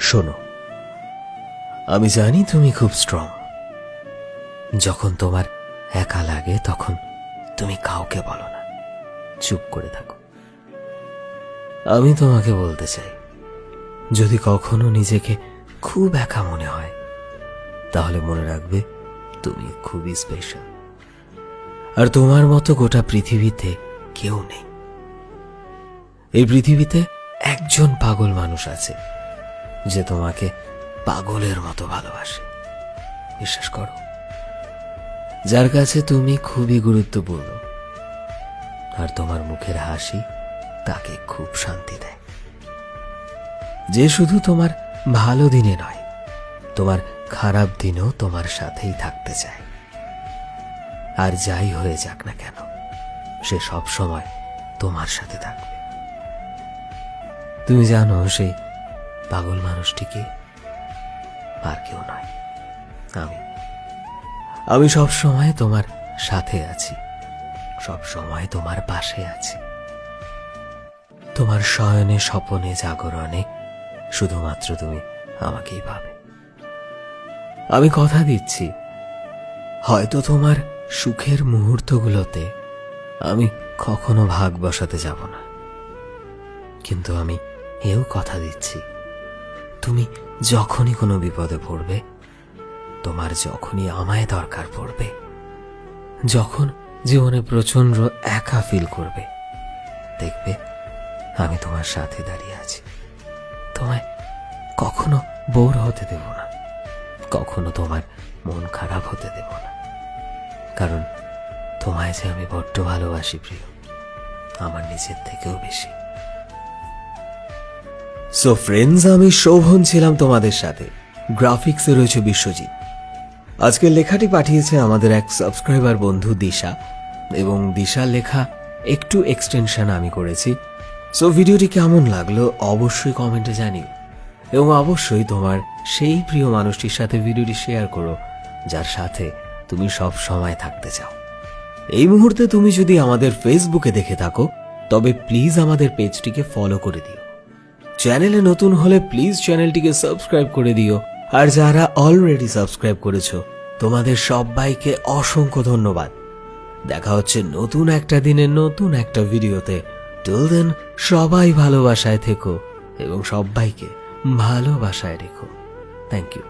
শোনো, আমি জানি তুমি খুব স্ট্রং। যখন তোমার একা লাগে তখন তুমি কাউকে বলো না, চুপ করে থাকো। আমি তোমাকে বলতে চাই, যদি কখনো নিজেকে খুব একা মনে হয় তাহলে মনে রাখবে তুমি খুবই স্পেশাল, আর তোমার মতো গোটা পৃথিবীতে কেউ নেই। এই পৃথিবীতে একজন পাগল মানুষ আছে যে তোমাকে পাগলের মতো ভালোবাসে, বিশ্বাস করো। যার কাছে তুমি খুবই গুরুত্বপূর্ণ, আর তোমার মুখের হাসি তাকে খুব শান্তি দেয়। যে শুধু তোমার ভালো দিনে নয়, তোমার খারাপ দিনেও তোমার সাথেই থাকতে চায়। আর যাই হয়ে যাক না কেন, সে সব সময় তোমার সাথে থাকবে। তুমি জানো সেই পাগল মানুষটিকে আর কেউ নয়, আমি সব সময় তোমার সাথে আছি, সব সময় তোমার পাশে আছি। তোমার শয়নে, স্বপনে, জাগরণে শুধুমাত্র তুমি আমাকেই পাবে। আমি কথা দিচ্ছি, হয়তো তোমার সুখের মুহূর্তগুলোতে আমি কখনো ভাগ বসাতে যাব না, কিন্তু আমি এও কথা দিচ্ছি, তুমি যখনই কোনো বিপদে পড়বে, তোমার যখনই আমায় দরকার পড়বে, যখন জীবনে প্রচন্ড একা ফিল করবে, দেখবে আমি তোমার সাথে দাঁড়িয়ে আছি। তোমায় কখনো বোর হতে দেব না, কখনো তোমার মন খারাপ হতে দেব না, কারণ তোমায় যে আমি বড্ড ভালোবাসি প্রিয়, আমার নিজের থেকেও বেশি। সো ফ্রেন্ডস, আমি শোভন ছিলাম তোমাদের সাথে, গ্রাফিক্সে রয়েছে বিশ্বজিৎ। আজকের লেখাটি পাঠিয়েছে আমাদের এক সাবস্ক্রাইবার বন্ধু দিশা, এবং দিশার লেখা একটু এক্সটেনশন আমি করেছি। সো ভিডিওটি কেমন লাগলো অবশ্যই কমেন্টে জানিও, এবং অবশ্যই তোমার সেই প্রিয় মানুষটির সাথে ভিডিওটি শেয়ার করো যার সাথে তুমি সব সময় থাকতে চাও। এই মুহূর্তে তুমি যদি আমাদের ফেসবুকে দেখে থাকো তবে প্লিজ আমাদের পেজটিকে ফলো করে দিও। চ্যানেলে নতুন হলে প্লিজ চ্যানেলটিকে সাবস্ক্রাইব করে দিও, আর যারা অলরেডি সাবস্ক্রাইব করেছো তোমাদের সবাইকে অসংখ্য ধন্যবাদ। দেখা হচ্ছে নতুন একটা দিনে নতুন একটা ভিডিওতে। টিল দেন সবাই ভালোবাসায় থেকো এবং সবাইকে ভালোবাসায় রেখো। Thank you.